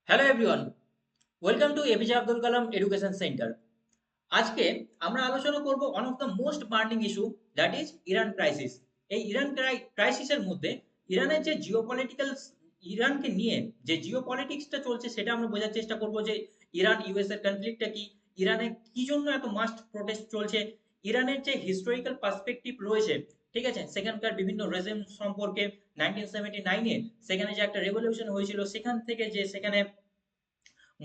Hello everyone, welcome to APJ Abdul Kalam education centre. আজকে আমরা আলোচনা করব one of the most burning issue, that is Iran crisis. এই Iran ক্রাইসিসের মধ্যে ইরানের যে জিওপলিটিক্যাল, ইরানকে নিয়ে যে জিওপলিটিক্সটা চলছে সেটা আমরা বোঝার চেষ্টা করব যে ইরান ইউএস এর কনফ্লিক্টটা কি, ইরানে কি জন্য এত মাস্ট প্রোটেস্ট চলছে, ইরানের যে হিস্টোরিক্যাল পার্সপেক্টিভ রয়েছে, ঠিক আছে, সেখানকার বিভিন্ন রেজিম সম্পর্কে, 1979-এ সেখানে যে একটা রেভলিউশন হয়েছিল, সেখান থেকে যে সেখানে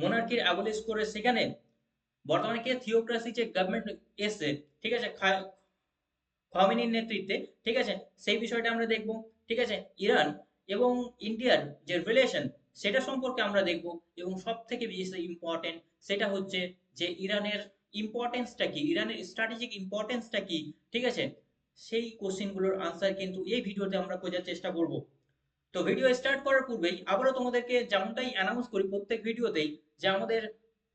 মোনার্কির অ্যাবলিশ করে সেখানে বর্তমানে কি থিওক্রাসি যে গভর্নমেন্ট এসছে, ঠিক আছে, খমেনির নেতৃত্বে, ঠিক আছে, সেই বিষয়টা আমরা দেখব। ঠিক আছে, ইরান এবং ইন্ডিয়ার যে রিলেশন সেটা সম্পর্কে আমরা দেখব। এবং সব থেকে বেশি ইম্পর্টেন্ট সেটা হচ্ছে যে ইরানের ইম্পর্টেন্সটা কি, ইরানের স্ট্র্যাটেজিক ইম্পর্টেন্সটা কি, ঠিক আছে, সেই কোশ্চেনগুলোর আনসার কিন্তু এই ভিডিওতে আমরা খোঁজার চেষ্টা করব। তো ভিডিও স্টার্ট করার পূর্বেই আবারও তোমাদেরকে যেমনটাই অ্যানাউন্স করি প্রত্যেক ভিডিওতেই, যে আমাদের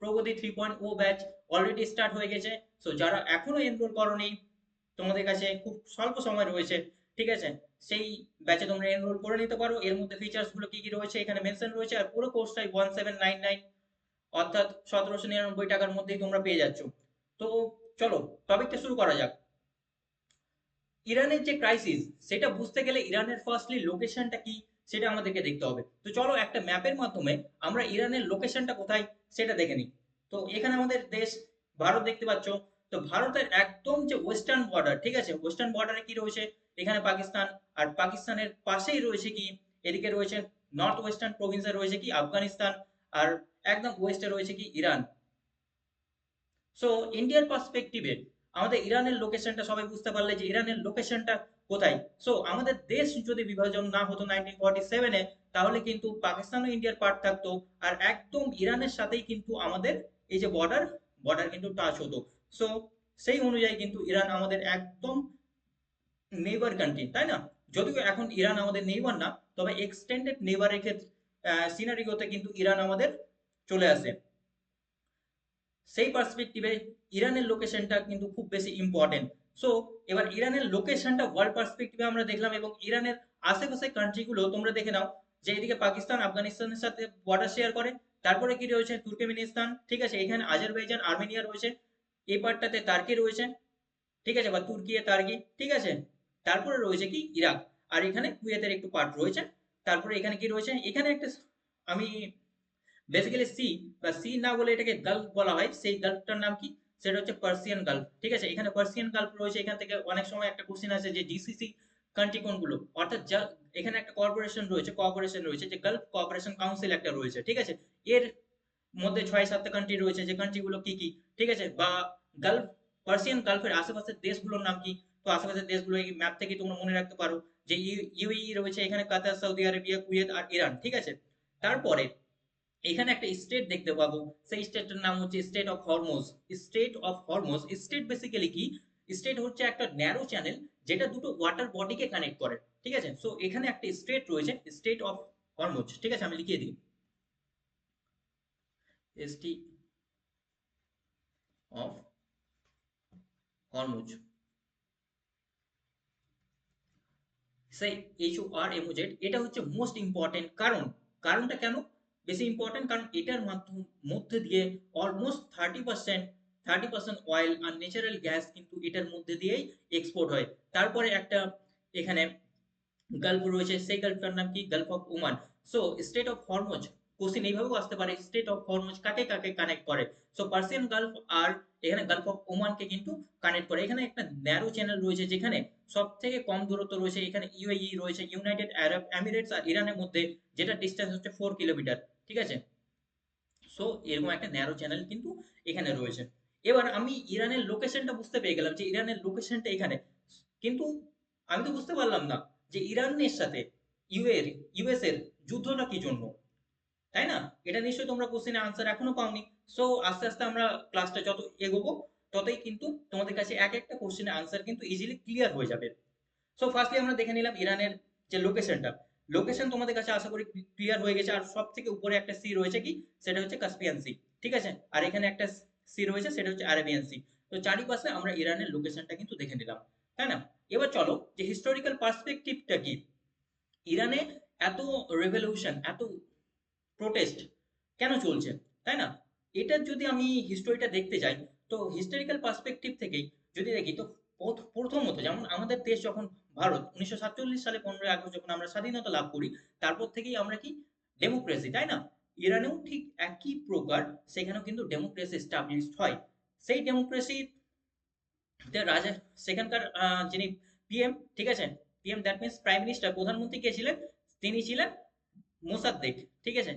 প্রগতি 3.0 ব্যাচ অলরেডি স্টার্ট হয়ে গেছে। সো যারা এখনো এনরোল করোনি, তোমাদের কাছে খুব স্বল্প সময় রয়েছে, ঠিক আছে, সেই ব্যাচে তোমরা এনরোল করে নিতে পারো। এর মধ্যে ফিচার্স গুলো কি কি রয়েছে এখানে মেনশন রয়েছে, আর পুরো কোর্সটাই 1799, অর্থাৎ 1799 টাকার মধ্যেই তোমরা পেয়ে যাচ্ছ। তো চলো টপিকটা শুরু করা যাক। ইরানের যে ক্রাইসিস সেটা বুঝতে গেলে ইরানের ফার্স্টলি লোকেশনটা কি সেটা আমাদেরকে দেখতে হবে। তো চলো একটা ম্যাপের মাধ্যমে আমরা ইরানের লোকেশনটা কোথায় সেটা দেখে নিই। তো এখানে আমাদের দেশ ভারত দেখতে পাচ্ছ। তো ভারতের একদম যে ওয়েস্টার্ন বর্ডার, ঠিক আছে, ওয়েস্টার্ন বর্ডারে কি রয়েছে, এখানে পাকিস্তান। আর পাকিস্তানের পাশেই রয়েছে কি, এদিকে রয়েছে নর্থ ওয়েস্টার্ন প্রভিন্সে রয়েছে কি আফগানিস্তান। আর একদম ওয়েস্টে রয়েছে কি ইরান। সো ইন্ডিয়ার পার্সপেক্টিভে আমাদের ইরানের লোকেশনটা সবাই বুঝতে পারলে যে ইরানের লোকেশনটা কোথায়। সো আমাদের দেশ যদি বিভাজন না হতো 1947-এ, তাহলে কিন্তু পাকিস্তান ও ইন্ডিয়ার পার্ট থাকতো। আর একদম ইরানের সাথেই কিন্তু আমাদের এই যে বর্ডার, বর্ডার কিন্তু টাচ হতো। সো সেই অনুযায়ী কিন্তু ইরান আমাদের একদম নেইবার কান্ট্রি, তাই না? যদিও এখন ইরান আমাদের নেইবার না, তবে এক্সটেন্ডেড নেইবারের ক্ষেত্রে সিনারিওতে কিন্তু ইরান আমাদের চলে আসে। সেই পার্সপেক্টিভে ইরানের লোকেশনটা কিন্তু খুব বেশি ইম্পর্টেন্ট। সো এবার ইরানের লোকেশনটা ওয়ার্ল্ড পার্সপেক্টিভে আমরা দেখলাম, এবং ইরানের আশেপাশে কান্ট্রিগুলো তোমরা দেখে নাও, যে এদিকে পাকিস্তান আফগানিস্তানের সাথে বর্ডার শেয়ার করে। তারপরে কি রয়েছে তুর্কমেনিস্তান, ঠিক আছে, এখানে আজারবাইজান আর্মেনিয়া রয়েছে। এই পার্টটাতে তার্কি রয়েছে, ঠিক আছে, বা তুর্কি তার্কি, ঠিক আছে। তারপরে রয়েছে কি ইরাক। আর এখানে কুয়েতের একটু পার্ট রয়েছে। তারপরে এখানে কি রয়েছে, এখানে একটা আমি বেসিক্যালি সি বা সি না বলে এটাকে গালফ বলা হয়, সেই গালফটার নাম কি, সেটা হচ্ছে পার্সিয়ান গালফ, ঠিক আছে। এখানে পার্সিয়ান গালফ রয়েছে। এখান থেকে অনেক সময় একটা কোশ্চেন আছে যে জিসিসি কান্ট্রি কোনগুলো, অর্থাৎ যা এখানে একটা কর্পোরেশন রয়েছে, কোঅপারেশন রয়েছে, যে গালফ কোঅপারেশন কাউন্সিল একটা রয়েছে, ঠিক আছে। এর মধ্যে 6-7টা কান্ট্রি রয়েছে, যে কান্ট্রিগুলো কি কি, ঠিক আছে, বা গালফ, পার্সিয়ান গালফের আশেপাশের দেশগুলোর নাম কি। তো আশেপাশের দেশগুলো এই ম্যাপ থেকে তোমরা মনে রাখতে পারো, যে ইউএই রয়েছে, এখানে কাতার, সৌদি আরবিয়া, কুয়েত আর ইরান, ঠিক আছে। তারপরে এখানে একটা স্টেট দেখতে পাবো, সেই স্টেটটার নাম হচ্ছে state of Hormuz. State of Hormuz state basically কি, স্টেট হচ্ছে একটা ন্যারো চ্যানেল যেটা দুটো ওয়াটার বডিকে কানেক্ট করে, ঠিক আছে। সো এখানে একটা স্টেট রয়েছে, স্টেট অফ হরমোজ, ঠিক আছে, আমি লিখিয়ে দিই, এসটি অফ হরমুজ, সেই H O R M O Z. এটা হচ্ছে মোস্ট ইম্পর্টেন্ট কারণ, কারণটা কেন বেশি ইম্পর্টেন্ট, কারণ এটার মধ্যে দিয়ে অলমোস্ট 30% অয়েল আর ন্যাচারাল গ্যাস কিন্তু এটার মধ্যে দিয়েই এক্সপোর্ট হয়। তারপরে একটা এখানে গালফ রয়েছে, সেই গালফটার নাম কি, Gulf of Oman. So state of Hormuz question এইভাবেও আসতে পারে, স্টেট অফ হরমুজ কাকে কাকে কানেক্ট করে। সো পার্সিয়ান গালফ আর এখানে গালফ অফ ওমানকে কিন্তু কানেক্ট করে। এখানে একটা ন্যারো চ্যানেল রয়েছে, যেখানে সব থেকে কম দূরত্ব রয়েছে, এখানে ইউএই রয়েছে, ইউনাইটেড আরব এমিরেটস আর ইরানের মধ্যে, যেটা ডিস্টেন্স হচ্ছে 4 কিলোমিটার, ঠিক আছে। সো এরকম একটা ন্যারো চ্যানেল কিন্তু এখানে রয়েছে। এবার আমি ইরানের লোকেশনটা বুঝতে পেরে গেলাম যে ইরানের লোকেশনটা এখানে, কিন্তু আমি তো বুঝতে পারলাম না যে ইরানের সাথে ইউএস এর যুদ্ধটা কি জন্য, তাই না? এটা নিশ্চয়ই তোমরা কোশ্চেনের আনসার এখনো পাওনি। সো আস্তে আস্তে আমরা ক্লাসটা যত এগোবো, ততই কিন্তু তোমাদের কাছে এক একটা কোশ্চেনের আনসার কিন্তু ইজিলি ক্লিয়ার হয়ে যাবে। সো ফার্স্টলি আমরা দেখে নিলাম ইরানের যে লোকেশনটা, লোকেশন তোমাদের কাছে আশা করি ক্লিয়ার হয়ে গেছে। আর সব থেকে উপরে একটা সি রয়েছে কি, সেটা হচ্ছে কাস্পিয়ান সি, ঠিক আছে। আর এখানে একটা সি রয়েছে, সেটা হচ্ছে আরাবিয়ান সি। তো চারিপাশে আমরা ইরানের লোকেশনটা কিন্তু দেখে নিলাম, তাই না? এবার চলো যে হিস্টোরিক্যাল পার্সপেক্টিভটা কি, ইরানে এত রেভলিউশন, এত প্রোটেস্ট কেন চলছে, তাই না? এটার যদি আমি হিস্টোরিটা দেখতে যাই, তো হিস্টোরিক্যাল পার্সপেক্টিভ থেকেই যদি দেখি, তো প্রথমত যেমন আমাদের দেশ যখন ভারত 1947 সালে 15ই আগস্ট যখন আমরা স্বাধীনতা লাভ করি, তারপর থেকেই আমরা কি ডেমোক্রেসি, তাই না? ইরানেও ঠিক একই প্রকার, সেখানেও কিন্তু ডেমোক্রেসি এস্টাবলিশড হয়। সেই ডেমোক্রেসি রাজা, সেখানকার যিনি পিএম, ঠিক আছে, PM that means prime minister, প্রধানমন্ত্রী কে ছিলেন? তিনি ছিলেন মোসাদ্দেক, ঠিক আছে?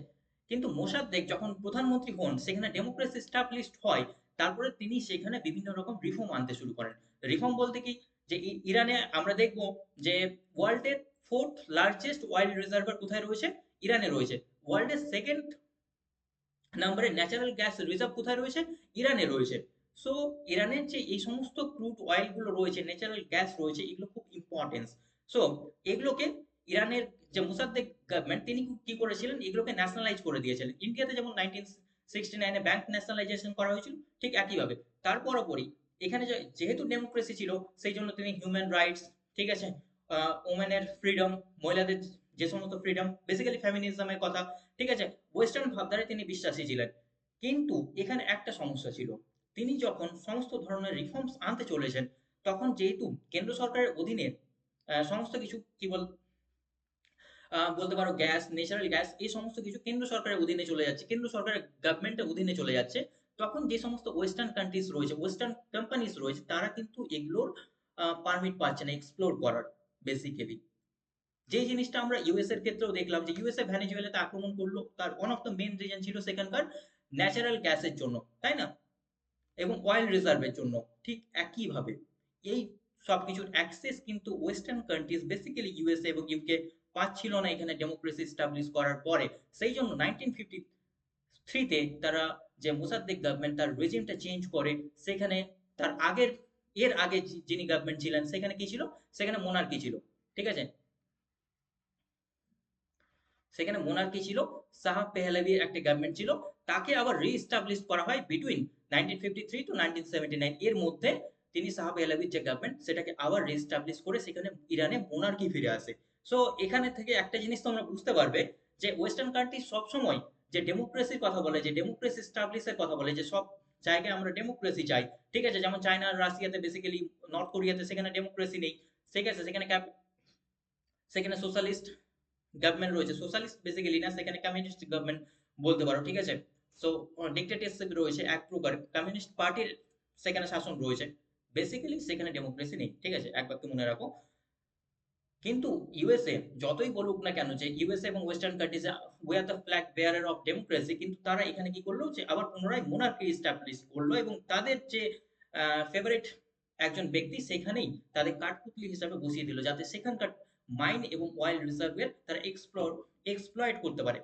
কিন্তু মোসাদ্দেক যখন প্রধানমন্ত্রী হন, সেখানে ডেমোক্রেসি এস্টাবলিশড হয়। তারপরে তিনি সেখানে বিভিন্ন রকম রিফর্ম আনতে শুরু করেন। রিফর্ম বলতে কি, যে ইরানে আমরা দেখব যে ওয়ার্ল্ডের ফোর্থ লার্জেস্ট অয়েল রিজার্ভার কোথায় রয়েছে? ইরানে রয়েছে। ওয়ার্ল্ডের সেকেন্ড নাম্বারে ন্যাচারাল গ্যাস রিজার্ভ কোথায় রয়েছে? ইরানে রয়েছে। সো ইরানের যে এই সমস্ত ক্রুড অয়েল গুলো রয়েছে, ন্যাচারাল গ্যাস রয়েছে, এগুলো খুব ইম্পর্টেন্স। সো এগুলোকে ইরানের যে মুসাদ্দেক গভর্নমেন্ট, তিনি কি করেছিলেন, এগুলোকে ন্যাশনালাইজ করে দিয়েছিলেন। ইন্ডিয়াতে যেমন 1969-এ ব্যাংক ন্যাশনালাইজেশন করা হয়েছিল, ঠিক একইভাবে তার পরপরই এখানে যেহেতু ডেমোক্রেসি ছিল, সেই জন্য তিনি হিউম্যান রাইটস, ঠিক আছে, ওমেনের ফ্রিডম, মহিলাদের যে সমস্ত ফ্রিডম, বেসিক্যালি ফেমিনিজমের কথা, ঠিক আছে, ওয়েস্টার্ন ভাবধারায় তিনি বিশ্বাসী ছিলেন। কিন্তু এখানে একটা সমস্যা ছিল, তিনি যখন সমস্ত ধরনের রিফর্মস আনতে চলেছেন, তখন যেহেতু কেন্দ্র সরকারের অধীনে সমস্ত কিছু কি বলতে পারো গ্যাস, ন্যাচারাল গ্যাস, এই সমস্ত কিছু কেন্দ্র সরকারের অধীনে চলে যাচ্ছে, কেন্দ্র সরকারের গভর্নমেন্টের অধীনে চলে যাচ্ছে। তখন যে সমস্ত ওয়েস্টার্ন কান্ট্রিজ রয়েছে, ওয়েস্টার্ন কোম্পানিজ রয়েছে, তারা কিন্তু এগুলোর পারমিট পাচ্ছে না এক্সপ্লোর করার। বেসিক্যালি যে জিনিসটা আমরা ইউএস এর ক্ষেত্রেও দেখলাম, যে ইউএসএ ভেনেজুয়েলাতে আক্রমণ করলো, তার one of the main reason ছিল সেখানকার ন্যাচারাল গ্যাসের জন্য, তাই না? এবং অয়েল রিজার্ভের জন্য। ঠিক একইভাবে এই সবকিছুর অ্যাক্সেস কিন্তু ওয়েস্টার্ন কান্ট্রিজ, বেসিক্যালি ইউএসএ এবং ইউকে, পাচ্ছিল না এখানে ডেমোক্রেসি স্টাবলিশ করার পরে। সেই জন্য 1953-তে তারা, যে মোসাদ্দেক গভর্নমেন্ট, তার রেজিমটা চেঞ্জ করে। সেখানে তার আগের, এর আগে যিনি গভর্নমেন্ট ছিলেন, সেখানে কি ছিল? সেখানে মোনার্কি ছিল, ঠিক আছে, সেখানে মোনার্কি ছিল। শাহ পেহলভির একটা গভর্নমেন্ট ছিল। তাকে আবার রিস্টাবলিশ করা হয় বিটুইন 1953 টু 1979, এর মধ্যে তিনি শাহ পেহলভির যে গভর্নমেন্ট, সেটাকে আবার রিস্টাবলিশ করে সেখানে ইরানে মোনার্কি ফিরে আসে। সো এখানে থেকে একটা জিনিস তোমরা বুঝতে পারবে, যে ওয়েস্টার্ন কান্ট্রি সবসময় যে ডেমোক্রেসির কথা বলে, যে ডেমোক্রেসি স্টাবলিশের কথা বলে, যে সব জায়গায় আমরা ডেমোক্রেসি চাই, ঠিক আছে, যেমন চায়না আর রাশিয়াতে, বেসিক্যালি নর্থ কোরিয়াতে সেখানে ডেমোক্রেসি নেই, ঠিক আছে, সেখানে সেখানে সোশ্যালিস্ট গভর্নমেন্ট রয়েছে, সোশ্যালিস্ট বেসিক্যালি না, সেখানে কমিউনিস্ট গভর্নমেন্ট বলতে পারো, ঠিক আছে। সো ডিক্টেটরশিপ রয়েছে, এক প্রকার কমিউনিস্ট পার্টির সেখানে শাসন রয়েছে। বেসিক্যালি সেখানে ডেমোক্রেসি নেই, ঠিক আছে, এক বাক্যে মনে রাখো। কিন্তু ইউএসএ যতই বলুক না কেন যে ইউএসএ এবং western countries we are the flag bearer of democracy, কিন্তু তারা এখানে কি করলো, যে আবার পুনরায় মোনার্কি এস্টাবলিশ করলো, এবং তাদের যে ফেভারিট একজন ব্যক্তি সেখানেই তাদের কাঠপুতলি হিসাবে বসিয়ে দিল, যাতে সেখানকার মাইন এবং অয়েল রিজার্ভের তারা এক্সপ্লয়েট করতে পারে।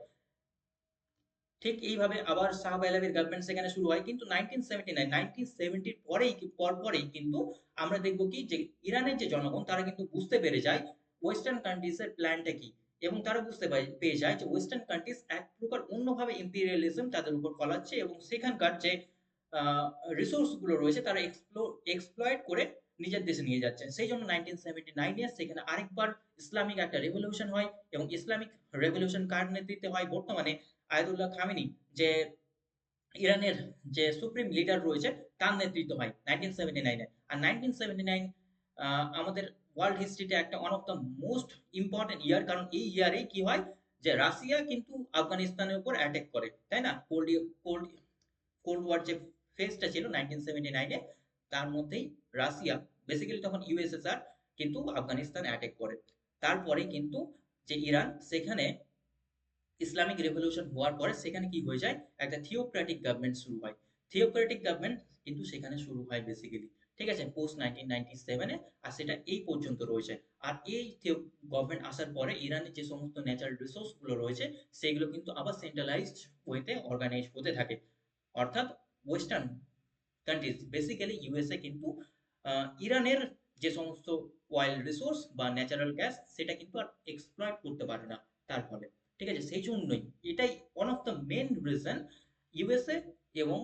ঠিক এইভাবে আবার শাহ পাহলভির গভর্নমেন্ট সেখানে শুরু হয়। কিন্তু 1970 পরেই কিন্তু আমরা দেখবো কি, যে ইরানের যে জনগণ, তারা কিন্তু বুঝতে পেরে যায় ওয়েস্টার্ন কান্ট্রিজ এর প্ল্যানটা কি, এবং তারা বুঝতে পেয়ে যায় যে ওয়েস্টার্ন কান্ট্রিজ এক প্রকার অন্যভাবে ইম্পিরিয়ালিজম তাদের উপর ফলাচ্ছে, এবং সেখানকার যে রিসোর্স গুলো রয়েছে, তারা এক্সপ্লয়েট করে নিজের দেশে নিয়ে যাচ্ছে। সেই জন্য 1979-এ সেখানে আরেকবার ইসলামিক একটা রেভলিউশন হয়, এবং ইসলামিক রেভলিউশন কার নেতৃত্বে হয়? বর্তমানে আয়াতুল্লাহ খামেনি, যে ইরানের যে সুপ্রিম লিডার রয়েছে, তার নেতৃত্ব হয় 1979-এ। আর 1979 আমাদের ওয়ার্ল্ড হিস্ট্রিতে একটা one of the most important year, কারণ এই ইয়ারে কি হয়, যে রাশিয়া কিন্তু আফগানিস্তানের উপর অ্যাটাক করে, তাই না? কোল্ড কোল্ড ওয়ার যে ফেজটা ছিল 1979-এ, তার মধ্যেই রাশিয়া, বেসিক্যালি তখন ইউএসএসআর, কিন্তু আফগানিস্তান অ্যাটাক করে। তারপরে কিন্তু যে ইরান, সেখানে ইসলামিক রেভলিউশন হওয়ার পরে সেখানে কি হয়ে যায়, একটা থিওক্রেটিক গভর্নমেন্ট শুরু হয়। থিওক্রেটিক গভর্নমেন্ট কিন্তু সেখানে শুরু হয় বেসিক্যালি, ঠিক আছে, পোস্ট 1997-এ। আর সেটা এই পর্যন্ত রয়েছে। আর এই গভর্নমেন্ট আসার পরে ইরানের যে সমস্ত ন্যাচারাল রিসোর্স গুলো রয়েছে, সেগুলো কিন্তু আবার সেন্ট্রালাইজড ওয়েতে অর্গানাইজ হতে থাকে। অর্থাৎ ওয়েস্টার্ন কান্ট্রিজ, বেসিক্যালি ইউএসএ, কিন্তু ইরানের যে সমস্ত অয়েল রিসোর্স বা ন্যাচারাল গ্যাস, সেটা কিন্তু আর এক্সপ্লয়েট করতে পারে না তার ফলে, ঠিক আছে। সেই জন্যই এটাই one of the main reason USA এবং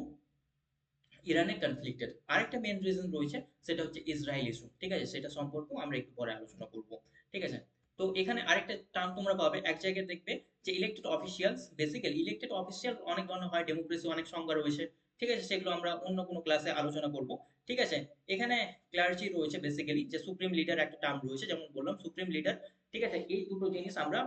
ইরানের কনফ্লিক্টের। আরেকটা মেন রিজন রয়েছে, সেটা হচ্ছে ইসরায়েল ইস্যু, ঠিক আছে, সেটা সম্পর্কেও আমরা একটু পরে আলোচনা করব, ঠিক আছে। তো এখানে আরেকটা টার্ম তোমরা পাবে, এক জায়গায় দেখবে যে elected officials. Basically elected official অনেক ধরনের হয়, ডেমোক্রেসি অনেক সংজ্ঞা রয়েছে, ঠিক আছে, সেগুলো আমরা অন্য কোনো ক্লাসে আলোচনা করব। ঠিক আছে, এখানে ক্লার্জি রয়েছে, বেসিক্যালি যে সুপ্রিম লিডার একটা টার্ম রয়েছে, যেমন বললাম সুপ্রিম লিডার। ঠিক আছে, এই দুটো জিনিস আমরা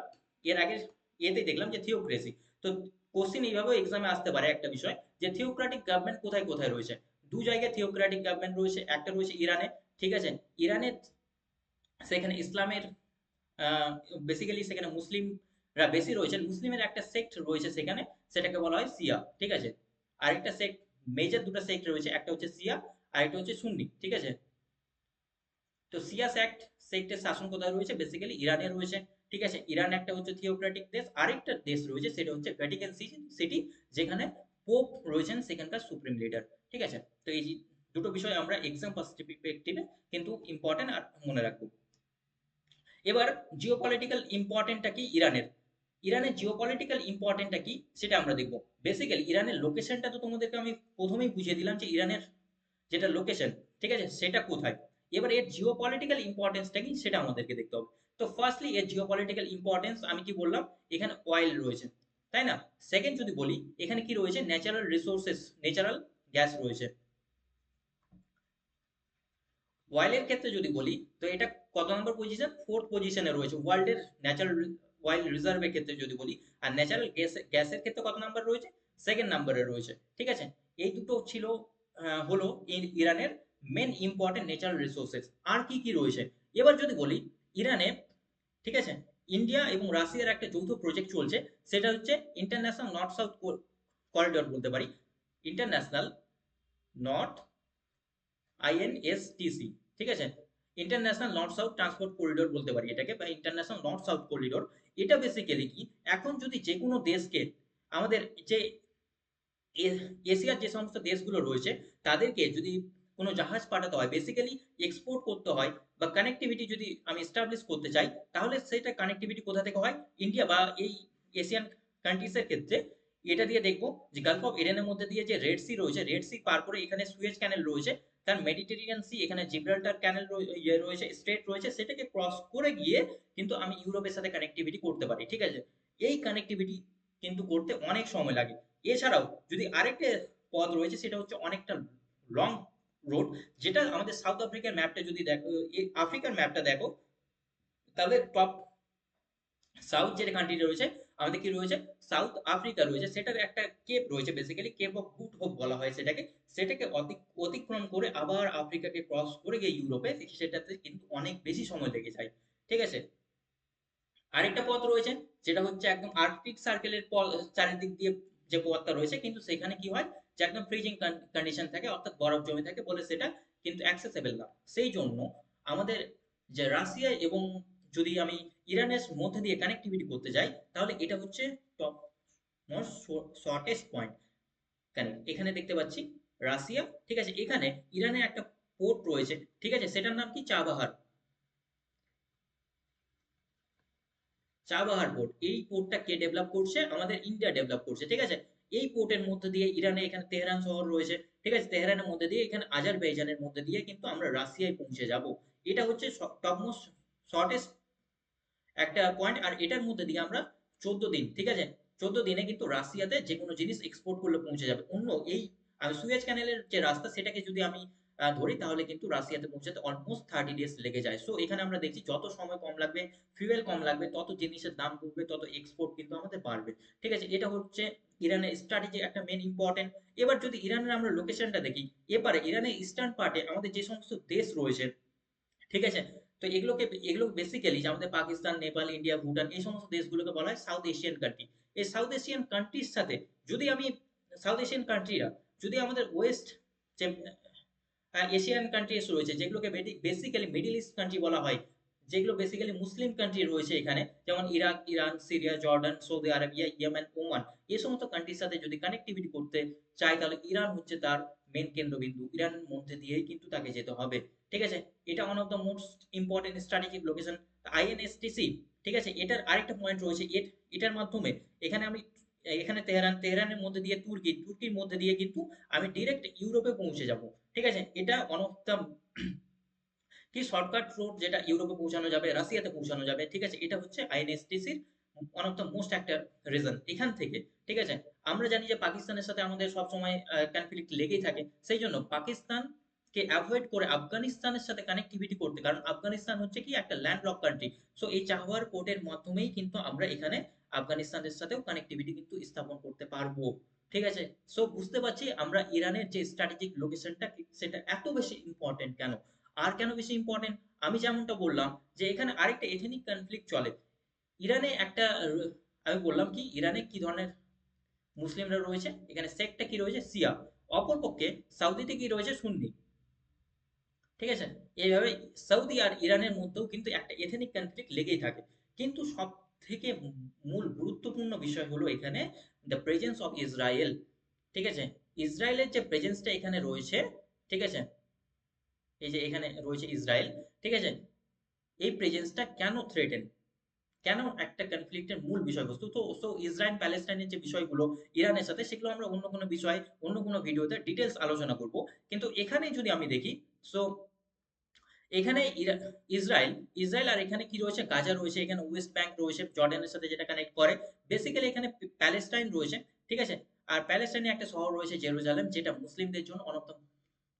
এর আগে এতেই দেখলাম যে থিওক্রেসি। তো কোশ্চিন এইভাবেও এক্সামে আসতে পারে একটা বিষয়, যে থিওক্রেটিক গভর্নমেন্ট কোথায় কোথায় রয়েছে। দু জায়গায় থিওক্রেটিক গভর্নমেন্ট রয়েছে, একটা রয়েছে ইরানে। ঠিক আছে, ইরানে সেখানে ইসলামের বেসিক্যালি সেখানে মুসলিমরা বেশি রয়েছেন, মুসলিমের একটা সেক্ট রয়েছে সেখানে, সেটাকে বলা হয় সিয়া। ঠিক আছে, আরেকটা সেক্ট, মেজর দুটো সেক্ট রয়েছে, একটা হচ্ছে সিয়া আর একটা হচ্ছে সুন্নি। ঠিক আছে, তো সিয়া সেক্টের শাসন কোথায় রয়েছে, বেসিক্যালি ইরানে রয়েছে। ঠিক আছে, ইরান একটা হচ্ছে থিওক্রেটিক দেশ, আরেকটা দেশ রয়েছে সেটা হচ্ছে ভ্যাটিকান সিটি, যেখানে পোপ রয়েছেন সেখানকার সুপ্রিম লিডার। ঠিক আছে, তো এই যে দুটো বিষয় আমরা এক্সাম পার্সপেক্টিভে কিন্তু ইম্পর্টেন্ট আর মনে রাখবো। এবার জিওপলিটিক্যাল ইম্পর্টেন্টটা কি ইরানের, ইরানের জিওপলিটিক্যাল ইম্পর্টেন্টটা কি সেটা আমরা দেখব। বেসিক্যালি ইরানের লোকেশনটা তো তোমাদেরকে আমি প্রথমেই বুঝিয়ে দিলাম যে ইরানের যেটা লোকেশন, ঠিক আছে, সেটা কোথায়। এবার এর জিওপলিটিক্যাল ইম্পর্টেন্সটা কি সেটা আমাদেরকে দেখতে হবে। তো ফার্স্টলি এর জিওপলিটিক্যাল ইম্পর্টেন্স আমি কি বললাম, এখানে অয়েল রয়েছে, তাই না। সেকেন্ড যদি বলি, এখানে কি রয়েছে, ন্যাচারাল রিসোর্সেস, ন্যাচারাল গ্যাস রয়েছে। ওয়াইল্ডের ক্ষেত্রে যদি বলি, তো এটা কত নম্বর পজিশন, ফোর্থ পজিশনে রয়েছে ওয়ার্ল্ডের ন্যাচারাল ওয়াইল্ড রিজার্ভের ক্ষেত্রে যদি বলি। আর ন্যাচারাল গ্যাসের ক্ষেত্রে কত নাম্বার রয়েছে, সেকেন্ড নাম্বারে রয়েছে। ঠিক আছে, এই দুটো ছিল হলো ইরানের মেন ইম্পর্টেন্ট ন্যাচারাল রিসোর্সেস। আর কি কি রয়েছে এবার যদি বলি, ইরানে, ঠিক আছে, ইন্ডিয়া এবং রাশিয়ার একটা যৌথ প্রজেক্ট চলছে, সেটা হচ্ছে ইন্টারন্যাশনাল নর্থ সাউথ করিডোর বলতে পারি, ইন্টারন্যাশনাল নর্থ আইএনএসটিসি। ঠিক আছে, international north south transport corridor বলতে পারি এটাকে, বা ইন্টারন্যাশনাল নর্থ সাউথ করিডোর। এটা বেসিক্যালি কি, এখন যদি যে কোনো দেশকে, আমাদের যে এশিয়ার যে সমস্ত দেশগুলো রয়েছে, তাদেরকে যদি কোনো জাহাজ পাঠাতে হয়, বেসিক্যালি এক্সপোর্ট করতে হয়, বা কানেক্টিভিটি যদি আমি এস্টাবলিশ করতে চাই, তাহলে সেটা কানেক্টিভিটি কোথা থেকে হয়, ইন্ডিয়া বা এই এশিয়ান কান্ট্রিজের ক্ষেত্রে এটা দিয়ে দেখবো যে গালফ অফ এডেনের মধ্যে দিয়ে যে রেড সি রয়েছে, রেড সি পার করে এখানে সুয়েজ ক্যানেল রয়েছে, তার মেডিটেরিয়ান সি, এখানে জিব্রাল্টার ক্যানেল রয়েছে, স্ট্রেট রয়েছে, সেটাকে ক্রস করে গিয়ে কিন্তু আমি ইউরোপের সাথে কানেক্টিভিটি করতে পারি। ঠিক আছে, এই কানেক্টিভিটি কিন্তু করতে অনেক সময় লাগে। এছাড়াও যদি আরেকটা পথ রয়েছে, সেটা হচ্ছে অনেকটা লং রোড, যেটা আমাদের সাউথ আফ্রিকার ম্যাপটা যদি দেখো, আফ্রিকার ম্যাপটা দেখো, তাহলে টপ সাউথ যে কান্ট্রি রয়েছে আমাদের, কি রয়েছে, সাউথ আফ্রিকা রয়েছে, সেটার একটা কেপ রয়েছে, basically cape of good hope বলা হয় সেটাকে। সেটাকে অতিক্রম করে আবার আফ্রিকাকে ক্রস করে গিয়ে ইউরোপে, সেটাতে কিন্তু অনেক বেশি সময় লেগে যায়। ঠিক আছে, আরেকটা পথ রয়েছে, যেটা হচ্ছে একদম আর্কটিক সার্কেলের চারিদিক দিয়ে যে পথটা রয়েছে, কিন্তু সেখানে কি হয়, যে একদম ফ্রিজিং কন্ডিশন থাকে, অর্থাৎ বরফ জমে থাকে বলে সেটা কিন্তু অ্যাক্সেসেবল না। সেই জন্য আমাদের যে রাশিয়া এবং যদি আমি ইরানের মধ্যে দিয়ে কানেক্টিভিটি করতে যাই, তাহলে এটা হচ্ছে top most shortest point connect. এখানে দেখতে পাচ্ছি রাশিয়া। ঠিক আছে, এখানে ইরানের একটা পোর্ট রয়েছে, ঠিক আছে, সেটার নাম কি, চাবাহার। চাবাহার পোর্ট, এই পোর্টটা কে ডেভেলপ করছে, আমাদের ইন্ডিয়া ডেভেলপ করছে। ঠিক আছে, এই পোর্টের মধ্যে দিয়ে ইরানে, এখানে তেহরান শহর রয়েছে, ঠিক আছে, তেহরানের মধ্যে দিয়ে এখানে আজারবাইজানের মধ্যে দিয়ে কিন্তু আমরা রাশিয়ায় পৌঁছে যাব। এটা হচ্ছে টপ মোস্ট শর্টেস্ট একটা পয়েন্ট। আর এটার মধ্যে দিয়ে আমরা 14 দিন, ঠিক আছে, 14 দিনে কিন্তু রাশিয়াতে যে কোনো জিনিস এক্সপোর্ট করলে পৌঁছে যাবে। অন্য এই সুয়েজ ক্যানেলের যে রাস্তা, সেটাকে যদি আমি ধরি, তাহলে কিন্তু রাশিয়াতে পৌঁছাতে অলমোস্ট 30 ডেজ লেগে যায়। সো এখানে আমরা দেখছি যত সময় কম লাগবে, ফিউয়েল কম লাগবে, তত জিনিসের দাম কমবে, তত এক্সপোর্ট কিন্তু আমাদের বাড়বে। ঠিক আছে, এটা হচ্ছে ইরানের স্ট্র্যাটেজি একটা মেন ইম্পর্টেন্ট। এবার যদি ইরানের আমরা লোকেশনটা দেখি, এবারে ইরানের ইস্টার্ন পার্টে আমাদের যে সমস্ত দেশ রয়েছে, ঠিক আছে, তো এগুলো বেসিক্যালি যে আমাদের পাকিস্তান, নেপাল, ইন্ডিয়া, ভুটান, এই সমস্ত দেশগুলোকে বলা হয় সাউথ এশিয়ান কান্ট্রি। এই সাউথ এশিয়ান কান্ট্রির সাথে যদি আমি, সাউথ এশিয়ান কান্ট্রিরা যদি আমাদের ওয়েস্ট যে এশিয়ান কান্ট্রিজ রয়েছে, যেগুলোকে বেসিক্যালি মিডল ইস্ট কান্ট্রি বলা হয়, যেগুলো বেসিক্যালি মুসলিম কান্ট্রি রয়েছে এখানে, যেমন Iraq, Iran, Syria, Jordan, Saudi Arabia, Yemen, Oman, এই সমস্ত কান্ট্রির সাথে যদি কানেক্টিভিটি করতে চাই, তাহলে ইরান হচ্ছে তার মেন কেন্দ্রবিন্দু, ইরানের মধ্যে দিয়েই কিন্তু তাকে যেতে হবে। ঠিক আছে, এটা one of the most important strategic location, INSTC. ঠিক আছে, এটার আরেকটা পয়েন্ট রয়েছে, এটার মাধ্যমে এখানে আমি, এখানে তেহরানের মধ্যে দিয়ে তুর্কির মধ্যে দিয়ে কিন্তু আমি ডিরেক্ট ইউরোপে পৌঁছে যাব। ঠিক আছে, এটা ওয়ান অফ দ্য কি শর্টকাট রুট যেটা ইউরোপে পৌঁছানো যাবে, রাশিয়াতে পৌঁছানো যাবে, ঠিক আছে, এটা হচ্ছে আইএনএসটিসির ওয়ান অফ দ্য মোস্ট একটা রিজন এখান থেকে। ঠিক আছে, আমরা জানি যে পাকিস্তানের সাথে আমাদের সবসময় কনফ্লিক্ট লেগেই থাকে, সেই জন্য পাকিস্তানকে অ্যাভয়েড করে আফগানিস্তানের সাথে কানেক্টিভিটি করতে, কারণ আফগানিস্তান হচ্ছে কি একটা ল্যান্ডলক কান্ট্রি। সো এই চাবহার পোর্টের মাধ্যমেই কিন্তু আমরা এখানে আফগানিস্তানের সাথেও কানেক্টিভিটি কিন্তু স্থাপন করতে পারবো। ঠিক আছে, সো বুঝতে পারছি আমরা ইরানের যে স্ট্র্যাটেজিক লোকেশনটা সেটা এত বেশি ইম্পর্টেন্ট কেন। আর কেন বেশি ইম্পর্টেন্ট, আমি যেমনটা বললাম যে এখানে আরেকটা এথনিক কনফ্লিক্ট চলে। ইরানে একটা আমি বললাম কি ইরানে কি ধরনের মুসলিমরা রয়েছে, এখানে সেক্টটা কি রয়েছে, শিয়া। অপরপক্ষে সৌদিতে কি রয়েছে, সুন্নি। ঠিক আছে, এইভাবে সৌদি আর ইরানের মধ্যেও কিন্তু একটা এথনিক কনফ্লিক্ট লেগেই থাকে। কিন্তু সব থেকে মূল গুরুত্বপূর্ণ বিষয় হলো এখানে দ্য প্রেজেন্স অফ ইসরায়েল। ঠিক আছে, ইসরায়েলের যে প্রেজেন্সটা এখানে রয়েছে, ঠিক আছে, এই যে এখানে রয়েছে ইসরায়েল, ঠিক আছে, এই প্রেজেন্সটা কেন থ্রেটেন, কেন একটা কনফ্লিক্টের মূল বিষয়বস্তু। তো সো ইসরায়েল প্যালেস্টাইনের যে বিষয়গুলো ইরানের সাথে, সেগুলো আমরা অন্য কোনো বিষয় অন্য কোনো ভিডিওতে ডিটেলস আলোচনা করব। কিন্তু এখানে যদি আমি দেখি, সো এখানে ইসরায়েল ইসরায়েল আর এখানে কি রয়েছে, গাজা রয়েছে, এখানে ওয়েস্ট ব্যাংক রয়েছে জর্ডানের সাথে যেটা কানেক্ট করে। বেসিক্যালি এখানে প্যালেস্টাইন রয়েছে। ঠিক আছে, আর প্যালেস্টাইনে একটা শহর রয়েছে জেরুজালেম, যেটা মুসলিমদের জন্য on of the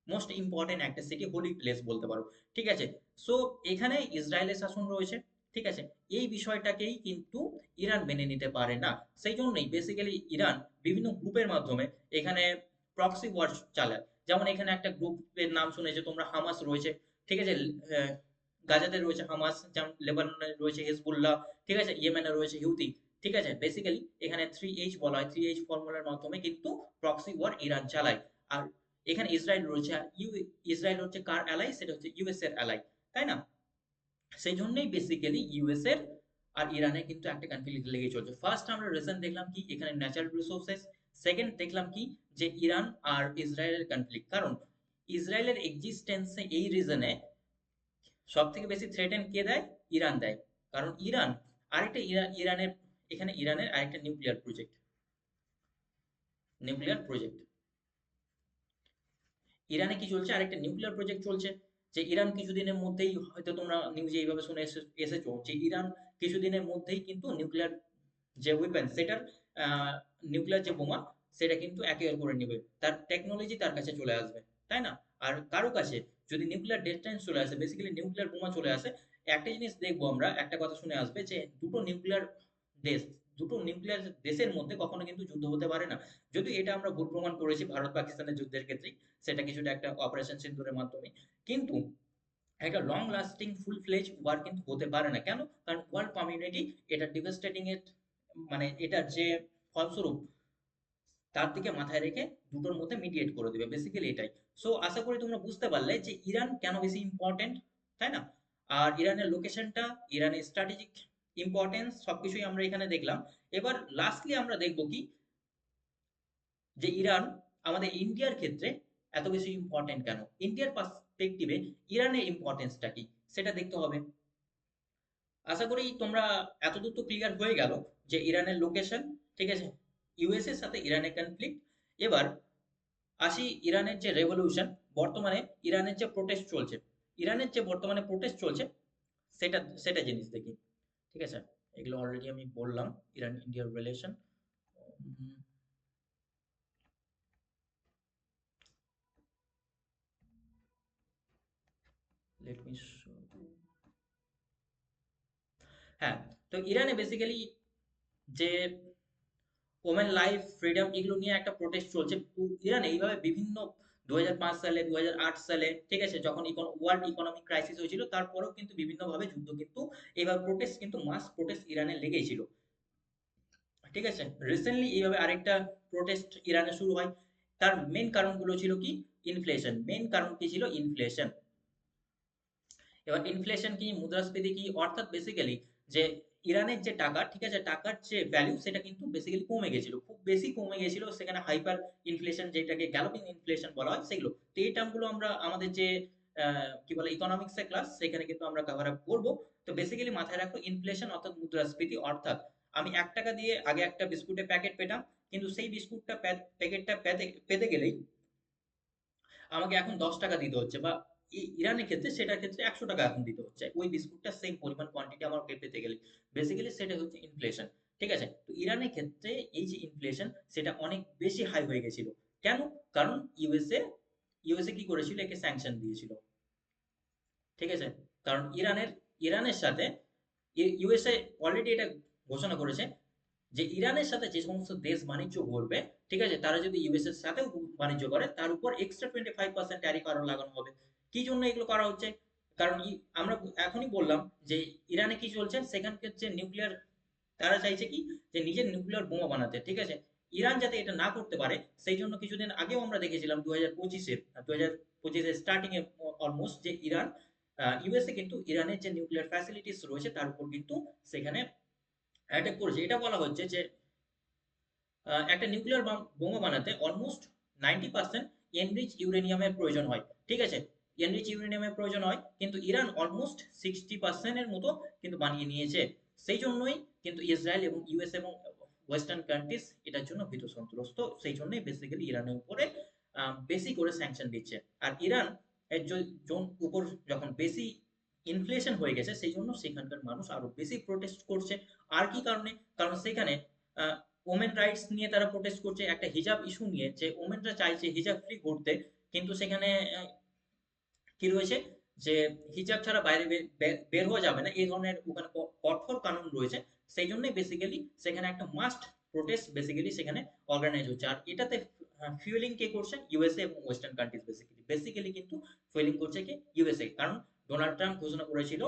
most important একটা সিটি, হোলি প্লেস বলতে পারো। ঠিক আছে, সো এখানে ইসরায়েলের শাসন রয়েছে। ঠিক আছে, এই বিষয়টাকেই কিন্তু ইরান মেনে নিতে পারে না। সেই জন্যই বেসিক্যালি ইরান বিভিন্ন গ্রুপের মাধ্যমে এখানে প্রক্সি ওয়ার চালায়। যেমন এখানে একটা গ্রুপের নাম শুনেছে তোমরা, হামাস রয়েছে। ঠিক আছে, আহ, গাজাতে রয়েছে হামাস, যেমন লেবাননে রয়েছে হিজবুল্লাহ। ঠিক আছে, ইয়েমেনে রয়েছে হিউতি। ঠিক আছে, বেসিক্যালি এখানে 3H বলা হয়, 3H ফর্মুলার মাধ্যমে কিন্তু প্রক্সি ওয়ার ইরান চালায়। আর এখানে ইসরায়েল রয়েছে, আর ইসরায়েল হচ্ছে কার অ্যালাই, সেটা হচ্ছে ইউএস এর অ্যালাই, তাই না? সেই জন্যই বেসিক্যালি ইউএস এর আর ইরানের কিন্তু একটা কনফ্লিক্ট লেগে চলছে। ফার্স্ট আমরা রিজন দেখলাম কি এখানে ন্যাচারাল রিসোর্সেস, সেকেন্ড দেখলাম কি যে ইরান আর ইসরায়েলের কনফ্লিক্ট, কারণ ইসরায়েলের এক্সিস্টেন্সে এই রিজনে সব থেকে বেশি থ্রেটেন কে দেয়, ইরান দেয়। কারণ ইরান আরেকটা ইরানের এখানে ইরানের আরেকটা নিউক্লিয়ার প্রজেক্ট ইরানে কি চলছে, আরেকটা নিউক্লিয়ার প্রজেক্ট চলছে। যে ইরান কিছুদিনের মধ্যেই, হয়তো তোমরা নিউজে এইভাবে শুনে এসেছো যে ইরান কিছুদিনের মধ্যেই কিন্তু নিউক্লিয়ার যে ওয়েপেন সেটার নিউক্লিয়ার যে বোমা, সেটা কিন্তু অ্যাকুয়ার করে নেবে, তার টেকনোলজি তার কাছে চলে আসবে, তাই না? আর কারো কাছে যদি নিউক্লিয়ার ডেস্ট্রাইন চলে আসে, বেসিক্যালি নিউক্লিয়ার বোমা চলে আসে, একটা জিনিস দেখবো আমরা, একটা কথা শুনে আসবে যে দেশ দুটো নিউক্লিয়ার দেশের মধ্যে কখনো কিন্তু যুদ্ধ হতে পারে না। যদিও এটা আমরা ভুল প্রমাণ করেছি ভারত পাকিস্তানের যুদ্ধের ক্ষেত্রে, সেটা কিছুটা একটা অপারেশন সিন্দুরের মাধ্যমে। কিন্তু একটা লং লাস্টিং ফুল ফ্লেজ ওয়ার কিন্তু হতে পারে না। কেন? কারণ ওয়ার্ল্ড কমিউনিটি এটা ডিভাস্টেটিং এর মানে এটার যে ফলস্বরূপ, তার দিকে মাথায় রেখে দুটোর মধ্যে মিডিয়েট করে দেবে, বেসিক্যালি এটাই। সো আশা করি তোমরা বুঝতে পারলে যে ইরান কেন বেশি ইম্পর্টেন্ট, তাই না? আর ইরানের লোকেশনটা, ইরানের স্ট্র্যাটেজিক ইম্পর্টেন্স, সবকিছুই আমরা এখানে দেখলাম। এবার লাস্টলি আমরা দেখবো কি যে ইরান আমাদের ইন্ডিয়ার ক্ষেত্রে এত বেশি ইম্পর্টেন্ট কেন, ইন্ডিয়ার পার্সপেক্টিভে ইরানের ইম্পর্টেন্সটা কি, সেটা দেখতে হবে। আশা করি তোমরা এতদূর তো ক্লিয়ার হয়ে গেল যে ইরানের লোকেশন। ঠিক আছে, ইউএস এর সাথে ইরানের কনফ্লিক্ট। এবার আসি ইরানের যে রেভলিউশন, বর্তমানে ইরানের যে প্রোটেস্ট চলছে, ইরানের যে বর্তমানে প্রোটেস্ট চলছে, সেটা সেটা জিনিস দেখি। ঠিক আছে, এগুলো অলরেডি আমি বললাম, ইরান ইন্ডিয়ার রিলেশন। Let me show. হ্যাঁ, তো ইরানে বেসিক্যালি যে ওমেন লাইফ ফ্রিডম এগুলো নিয়ে একটা প্রোটেস্ট চলছে। ইরানে এইভাবে বিভিন্ন 2005 সালে, 2008 সালে, ঠিক আছে, যখন ওয়ার্ল্ড ইকোনমিক ক্রাইসিস হয়েছিল, তারপরেও কিন্তু বিভিন্নভাবে যুদ্ধ কিন্তু এইভাবে প্রোটেস্ট কিন্তু মাস প্রোটেস্ট ইরানে লেগেই ছিল। ঠিক আছে, রিসেন্টলি এইভাবে আরেকটা প্রোটেস্ট ইরানে শুরু হয়। তার মেন কারণগুলো ছিল কি, ইনফ্লেশন। মেন কারণ কি ছিল, ইনফ্লেশন। এবার ইনফ্লেশন কি, মুদ্রাস্ফীতি কি, অর্থাৎ বেসিক্যালি যে ইরানের যে টাকা, ঠিক আছে, টাকার যে ভ্যালু সেটা কিন্তু বেসিক্যালি কমে গেছিল, খুব বেশি কমে গেছিল। সেখানে হাইপার ইনফ্লেশন, যেটাকে গ্যালোপিং ইনফ্লেশন বলা হয়, সেগুলো। তো এই টার্মগুলো আমরা আমাদের যে কি বলে ইকোনমিক্স এর ক্লাস, সেখানে কিন্তু আমরা কভার আপ করবো। তো বেসিক্যালি মাথায় রাখো, ইনফ্লেশন অর্থাৎ মুদ্রাস্ফীতি, অর্থাৎ আমি 1 টাকা দিয়ে আগে একটা বিস্কুটের প্যাকেট পেতাম, কিন্তু সেই প্যাকেটটা পেতে পেতে গেলেই আমাকে এখন 10 টাকা দিতে হচ্ছে, বা ইরানের ক্ষেত্রে সেটার ক্ষেত্রে 100 টাকা এখন দিতে হচ্ছে ওই বিস্কুটটা সেম পরিমাণ কোয়ান্টিটি আমাকে পেতে গেলে। বেসিক্যালি সেটা হচ্ছে ইনফ্লেশন। ঠিক আছে, তো ইরানের ক্ষেত্রে এই যে ইনফ্লেশন সেটা অনেক বেশি হাই হয়ে গেছিল। কেন? কারণ ইউএসএ কি করেছিল, একে স্যাংশন দিয়েছিল। ঠিক আছে, কারণ ইরানের সাথে ইউএসএ অলরেডি এটা ঘোষণা করেছে যে ইরানের সাথে যে সমস্ত দেশ বাণিজ্য করবে, ঠিক আছে, তারা যদি ইউএস এর সাথেও বাণিজ্য করে তার উপর এক্সট্রা 25% ট্যারিফ আরো লাগানো হবে। কি জন্য এগুলো করা হচ্ছে? কারণ আমরা এখনই বললাম যে ইরানে কি চলছে, সেখানকার যে নিউক্লিয়ার, তারা চাইছে কি যে নিজের নিউক্লিয়ার বোমা বানাতে। ঠিক আছে, ইরান যাতে এটা না করতে পারে সেই জন্য কিছুদিন আগেও আমরা দেখেছিলাম 2025-এর স্টার্টিং এ অলমোস্ট, যে ইরান ইউএসএ কিন্তু ইরানের যে নিউক্লিয়ার ফ্যাসিলিটিস রয়েছে তার উপর কিন্তু সেখানে অ্যাটাক করেছে। এটা বলা হচ্ছে যে একটা নিউক্লিয়ার বোমা বানাতে অলমোস্ট 90% এনরিচ ইউরেনিয়ামের প্রয়োজন হয়। ঠিক আছে, এনরিচ ইউরেনিয়ামের প্রয়োজন হয়, কিন্তু ইরান অলমোস্ট 60% এর মতো কিন্তু বানিয়ে নিয়েছে। সেই জন্যই কিন্তু ইসরায়েল এবং ইউএস এবং ওয়েস্টার্ন কান্ট্রিজ এটার জন্য ভীত সন্ত্রস্ত। সেই জন্যই বেসিক্যালি ইরানের উপরে বেশি করে স্যাংশন দিচ্ছে। আর ইরান এর উপর যখন বেশি ইনফ্লেশন হয়ে গেছে সেই জন্য সেখানকার মানুষ আরো বেশি প্রোটেস্ট করছে। আর কি কারণে? কারণ সেখানে ওমেন রাইটস নিয়ে তারা প্রোটেস্ট করছে, একটা হিজাব ইস্যু নিয়ে, যে ওমেনরা চাইছে হিজাব ফ্রি ঘুরতে, কিন্তু সেখানে কি রয়েছে যে হিজাব ছাড়া বাইরে বের হওয়া যাবে না, এই ধরনের ওখানে কঠোর কানুন রয়েছে। সেই জন্যই বেসিক্যালি সেখানে একটা মাস্ট প্রোটেস্ট বেসিক্যালি সেখানে অর্গানাইজ হচ্ছে। আর এটাতে ফুয়েলিং কে করছে? ইউএসএ এবং ওয়েস্টার্ন কান্ট্রিজ। বেসিক্যালি বেসিক্যালি কিন্তু ফুয়েলিং করছে কি? ইউএসএ। কারণ ডোনাল্ড ট্রাম্প ঘোষণা করেছিল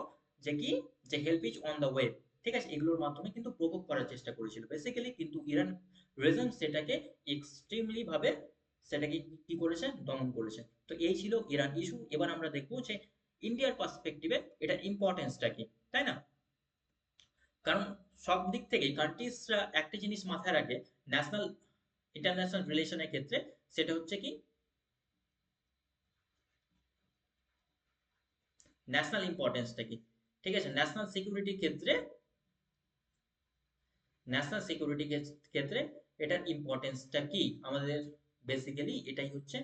যে কি, যে help is on the way. ঠিক আছে, এগুলোর মাধ্যমে কিন্তু প্রভোগ করার চেষ্টা করেছিল বেসিক্যালি, কিন্তু ইরান রেজিম সেটাকে এক্সট্রিমলি ভাবে সেটাকে কি করেছে, দমন করেছে। তো এই ছিল ইরান ইস্যু। এবার আমরা দেখবো যে ইন্ডিয়ার পার্সপেক্টিভে এটা ইম্পর্টেন্সটা কি, তাই না? কারণ সব দিক থেকেই কান্ট্রিজরা একটা জিনিস মাথায় রাখে ন্যাশনাল ইন্টারন্যাশনাল রিলেশনের ক্ষেত্রে, সেটা হচ্ছে কি ন্যাশনাল ইম্পর্টেন্সটা কি। ঠিক আছে, ন্যাশনাল সিকিউরিটি ক্ষেত্রে এটার ইম্পর্টেন্সটা কি আমাদের, বেসিক্যালি এটাই হচ্ছে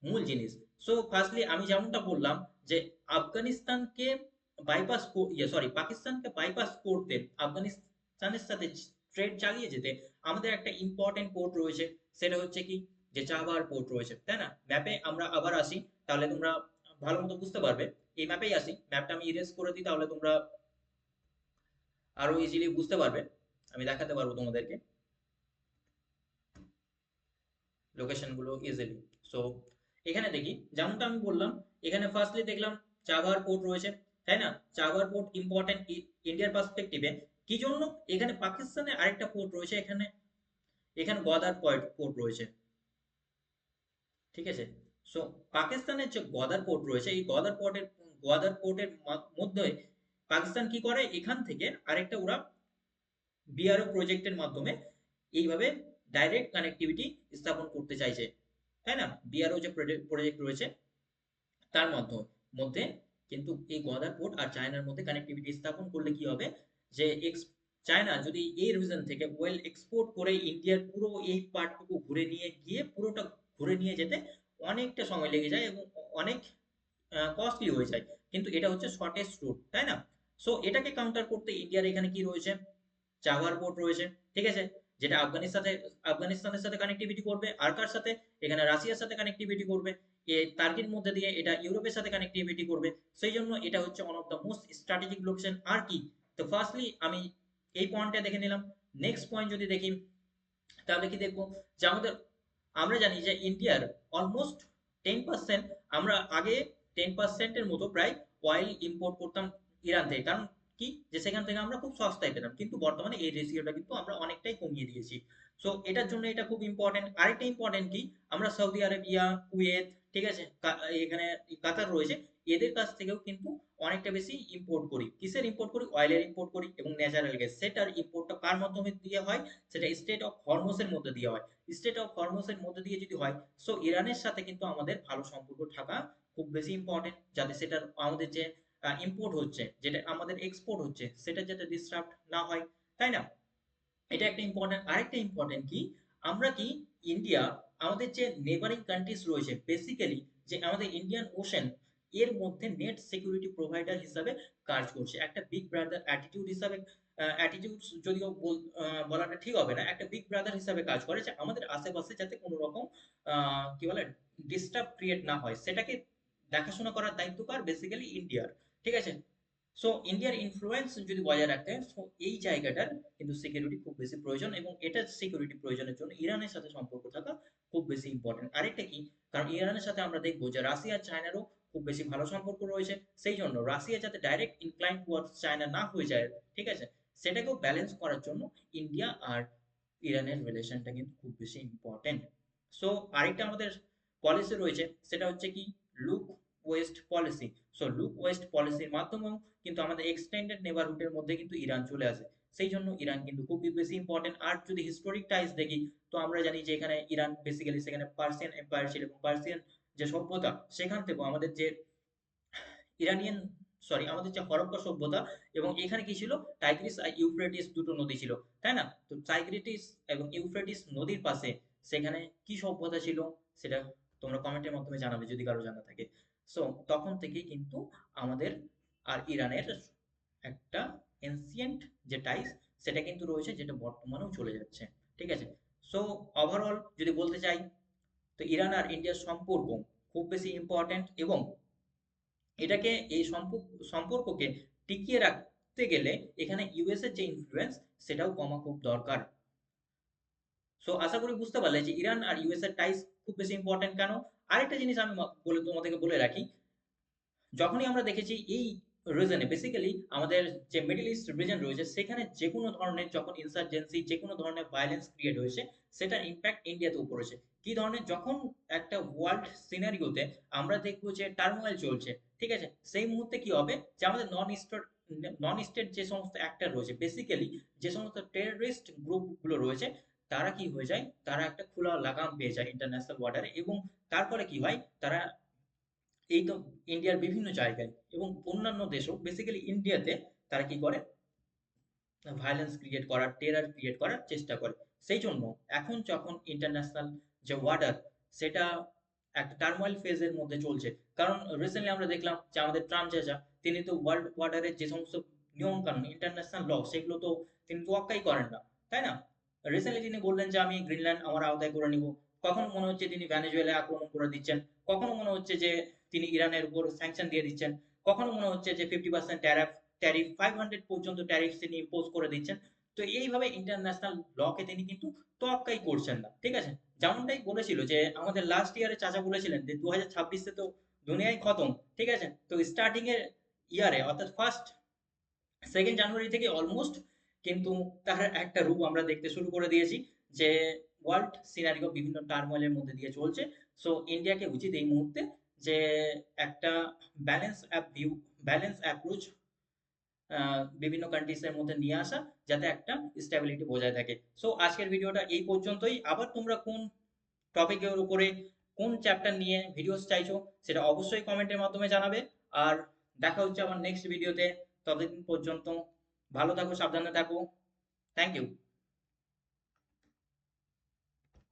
মূল জিনিস। সো ফার্স্টলি আমি যেমনটা বললাম যে আফগানিস্তানকে পাকিস্তানকে বাইপাস করতে, আফগানিস্তানের সাথে ট্রেড চালিয়ে যেতে আমাদের একটা ইম্পর্টেন্ট পোর্ট রয়েছে। সেটা হচ্ছে কি, যে চাবাহার পোর্ট রয়েছে, তাই না? ম্যাপে আমরা আবার আসি, তাহলে তোমরা ভালো মতো বুঝতে পারবে। এই ম্যাপেই আসি, ম্যাপটা আমি ইরেজ করে দিই, তাহলে তোমরা আরো ইজিলি বুঝতে পারবে। আমি দেখাতে পারবো তোমাদেরকে লোকেশন গুলো ইজিলি। সো এখানে দেখি, যেমনটা আমি বললাম, এখানে ফার্স্টলি দেখলাম চাবাহার পোর্ট রয়েছে, তাই না? চাবাহার পোর্ট ইম্পর্টেন্ট ইন্ডিয়ার পার্সপেক্টিভে। কি জন্য? এখানে পাকিস্তানে আরেকটা পোর্ট রয়েছে, এখানে এখানে গদার পোর্ট রয়েছে। ঠিক আছে, সো পাকিস্তানের যে গদার পোর্ট রয়েছে, এই গদার পোর্টের মধ্যে পাকিস্তান কি করে, এখান থেকে আরেকটা ওরা বিআরও প্রজেক্টের মাধ্যমে এইভাবে ডাইরেক্ট কানেক্টিভিটি স্থাপন করতে চাইছে, তাই না? বিআরও যে প্রজেক্ট রয়েছে তার মধ্যে কিন্তু এই গদার পোর্ট আর চায়নার মধ্যে কানেক্টিভিটি স্থাপন করলে কি হবে, যে চায়না যদি এই রিজন থেকে ওয়েল এক্সপোর্ট করে ইন্ডিয়ার পুরো এই পার্টটুকু ঘুরে নিয়ে গিয়ে পুরোটা ঘুরে নিয়ে যেতে অনেকটা সময় লেগে যায় এবং অনেক কস্টলি হয়ে যায়। কিন্তু এটা হচ্ছে শর্টেস্ট রুট, তাই না? সো এটাকে কাউন্টার করতে ইন্ডিয়ার এখানে কি রয়েছে, চাবাহার পোর্ট রয়েছে। ঠিক আছে, যেটা আফগানিস্তানের সাথে কানেক্টিভিটি করবে, আর কার সাথে? এখানে রাশিয়ার সাথে কানেক্টিভিটি করবে। টার্কির মধ্যে দিয়ে এটা ইউরোপের সাথে কানেক্টিভিটি করবে। সেই জন্য এটা হচ্ছে one of the most strategic location. আর কি, তো ফার্স্টলি আমি এই পয়েন্টটা দেখে নিলাম। নেক্সট পয়েন্ট যদি দেখি, তাহলে কি দেখবো, যে আমরা জানি যে ইন্ডিয়ার অলমোস্ট 10%, আমরা আগে 10%-এর মতো প্রায় অয়েল ইম্পোর্ট করতাম ইরান থেকে। কারণ কি, যে সেখান থেকে আমরা খুব সস্তায় পেতাম, কিন্তু বর্তমানে এই রেশিওটা কিন্তু আমরা অনেকটাই কমিয়ে দিয়েছি। সো এটার জন্য এটা খুব ইম্পর্টেন্ট। আরেকটা ইম্পর্টেন্ট কি, আমরা সৌদি আরবিয়া, কুয়েত, ঠিক আছে, এখানে কাতার রয়েছে, এদের কাছ থেকেও কিন্তু অনেকটা বেশি ইম্পোর্ট করি। কিসের ইম্পোর্ট করি? অয়েলের ইম্পোর্ট করি এবং ন্যাচারাল গ্যাস। সেটার ইম্পোর্টটা কার মাধ্যমে দিয়ে হয়? সেটা স্টেট অফ হরমোজের মধ্যে দিয়ে হয়। স্টেট অফ হরমোজের মধ্যে দিয়ে যদি হয়, সো ইরানের সাথে কিন্তু আমাদের ভালো সম্পর্ক থাকা খুব বেশি ইম্পর্টেন্ট, যাতে সেটার আমাদের যে ইম্পোর্ট হচ্ছে, যেটা আমাদের এক্সপোর্ট হচ্ছে, সেটা যাতে ডিসরাপ্ট না হয়, তাই না? এটা একটা ইম্পর্টেন্ট। আরেকটা ইম্পর্টেন্ট কি, আমরা কি ইন্ডিয়া, আমাদের যে নেবারিং কান্ট্রিজ রয়েছে, বেসিক্যালি যে আমাদের ইন্ডিয়ান ওশেন, এর মধ্যে নেট সিকিউরিটি প্রোভাইডার হিসাবে কাজ করছে। একটা বিগ ব্রাদার অ্যাটিটিউড হিসাবে, অ্যাটিটিউড যদিও বলাটা ঠিক হবে না, একটা বিগ ব্রাদার হিসাবে কাজ করে যে আমাদের আশেপাশে যাতে কোনো রকম কি বলে ডিস্টার্ব ক্রিয়েট না হয়, সেটাকে দেখাশোনা করার দায়িত্ব কার? বেসিক্যালি ইন্ডিয়ার। ঠিক আছে? সো ইন্ডিয়ার ইনফ্লুয়েন্স যদি বজায় রাখতে হয়, সো এই জায়গাটার কিন্তু সিকিউরিটি খুব বেশি প্রয়োজন, এবং এটার সিকিউরিটি প্রয়োজনের জন্য ইরানের সাথে সম্পর্ক থাকা খুব বেশি ইম্পর্টেন্ট। আরেকটা কি, কারণ ইরানের সাথে আমরা দেখবো যে রাশিয়া চায়নারও খুব বেশি ভালো সম্পর্ক রয়েছে, সেই জন্য রাশিয়া যাতে ডাইরেক্ট ইনক্লাইন টুয়ার্ডস চায়না না হয়ে যায়, ঠিক আছে, সেটাকেও ব্যালেন্স করার জন্য ইন্ডিয়া আর ইরানের রিলেশনটা কিন্তু খুব বেশি ইম্পর্টেন্ট। সো আরেকটা আমাদের পলিসি রয়েছে, সেটা হচ্ছে কি, look West policy. So look West পলিসির মাধ্যমেও কিন্তু আমাদের এক্সটেন্ডেড নেবারহুডের মধ্যে কিন্তু ইরান চলে আসে, সেই জন্য ইরান কিন্তু খুবই বেশি ইম্পর্টেন্ট। আর যদি হিস্টোরিক টাইজ দেখি, তো আমরা জানি যে এখানে ইরান বেসিক্যালি সেখানে পার্সিয়ান এম্পায়ার ছিল, এবং পার্সিয়ান যে সভ্যতা, সেখান থেকে আমাদের যে ইরানিয়ান, সরি, আমাদের যে হরপ্পা সভ্যতা, এবং এখানে কি ছিল, টাইগ্রিস আর ইউফ্রেটিস দুটো নদী ছিল, তাই না? তো টাইগ্রিটিস এবং ইউফ্রেটিস নদীর পাশে সেখানে কি সভ্যতা ছিল, সেটা তোমরা কমেন্টের মাধ্যমে জানাবে যদি কারো জানা থাকে। সো তখন থেকেই কিন্তু আমাদের আর ইরানের একটা এনসিয়েন্ট যে টাইস, সেটা কিন্তু রয়েছে, যেটা বর্তমানেও চলে যাচ্ছে। ঠিক আছে? সো ওভারঅল যদি বলতে চাই, তো ইরান আর ইন্ডিয়ার সম্পর্ক খুব বেশি ইম্পর্ট্যান্ট, এবং এটাকে এই সম্পর্ককে টিকিয়ে রাখতে গেলে এখানে ইউএস এর যে ইনফ্লুয়েন্স, সেটাও কমা খুব দরকার। সো আশা করি বুঝতে পারলে যে ইরান আর ইউএস এর টাইস খুব বেশি ইম্পর্টেন্ট কেন। আরেকটা জিনিস আমি তোমাদেরকে বলে রাখি, যখনই আমরা দেখেছি এই রিজনে, বেসিক্যালি আমাদের যে মিডল ইস্ট রিজন রয়েছে, সেখানে যে কোনো ধরনের যখন ইনসার্জেন্সি, যে কোনো ধরনের ভায়োলেন্স ক্রিয়েট হয়েছে, সেটার ইম্প্যাক্ট ইন্ডিয়াতেও পড়েছে। কি ধরনের? যখন একটা ওয়ার্ল্ড সিনারিওতে আমরা দেখবো যে টার্মোইল চলছে, ঠিক আছে, সেই মুহূর্তে কি হবে, যে আমাদের নন স্টেট যে সমস্ত অ্যাক্টর রয়েছে, বেসিক্যালি যে সমস্ত টেররিস্ট গ্রুপগুলো রয়েছে, তারা কি হয়ে যায়, তারা একটা খোলা লাগাম পেয়ে যায় ইন্টারন্যাশনাল ওয়াটারে, এবং তারপরে কি হয়, তারা এই তো ইন্ডিয়ার বিভিন্ন জায়গায় এবং অন্যান্য দেশও, বেসিক্যালি ইন্ডিয়াতে, তারা কি করে, ভায়োলেন্স ক্রিয়েট করার, টেরার ক্রিয়েট করার চেষ্টা করে। সেই জন্য এখন যখন ইন্টারন্যাশনাল যে ওয়াটার, সেটা একটা টার্মোইল ফেজের মধ্যে চলছে, কারণ রিসেন্টলি আমরা দেখলাম যে আমাদের ট্রাম্প চাচা, তিনি তো ওয়ার্ল্ড ওয়াটারের যে সমস্ত নিয়ম কানুন, ইন্টারন্যাশনাল ল, সেগুলো তো তিনি তোয়াক্কাই করেন না, তাই না? রিসেন্টলি তিনি বললেন যে আমি গ্রিনল্যান্ড আমার আওতায় করে নিব, কখনো মনে হচ্ছে তিনি ভেনেজুয়েলায় আক্রমণ করে দিচ্ছেন, কখনো মনে হচ্ছে যে তিনি ইরানের উপর স্যাংশন দিয়ে দিচ্ছেন, কখনো মনে হচ্ছে যে 50% ট্যারিফ 500 পর্যন্ত ট্যারিফ তিনি ইম্পোজ করে দিচ্ছেন। তো এইভাবে ইন্টারন্যাশনাল লকে তিনি কিন্তু তোয়াক্কাই করছেন না, ঠিক আছে? যেমনটাই বলেছিল যে আমাদের লাস্ট ইয়ারে চাচা বলেছিলেন যে 2026-এ তো দুনিয়ায় খতম, ঠিক আছে, তো স্টার্টিং এর ইয়ারে, অর্থাৎ ফার্স্ট সেকেন্ড জানুয়ারি থেকে অলমোস্ট কিন্তু তার একটা রূপ আমরা দেখতে শুরু করে দিয়েছি, যে ওয়ার্ল্ড সিনারিও বিভিন্ন টার্মোইলের মধ্যে দিয়ে চলছে। সো ইন্ডিয়াকে উচিত এই মুহূর্তে যে একটা ব্যালেন্স ব্যালেন্স অ্যাপ্রোচ বিভিন্ন কান্ট্রিজের মধ্যে নিয়ে আসা, যাতে একটা স্ট্যাবিলিটি বজায় থাকে। সো আজকের ভিডিওটা এই পর্যন্তই। আবার তোমরা কোন টপিকের উপরে, কোন চ্যাপ্টার নিয়ে ভিডিওস চাইছো, সেটা অবশ্যই কমেন্টের মাধ্যমে জানাবে। আর দেখা হচ্ছে আমার নেক্সট ভিডিওতে। ততদিন পর্যন্ত ভালো থাকো, সাবধানে থাকো। Thank you.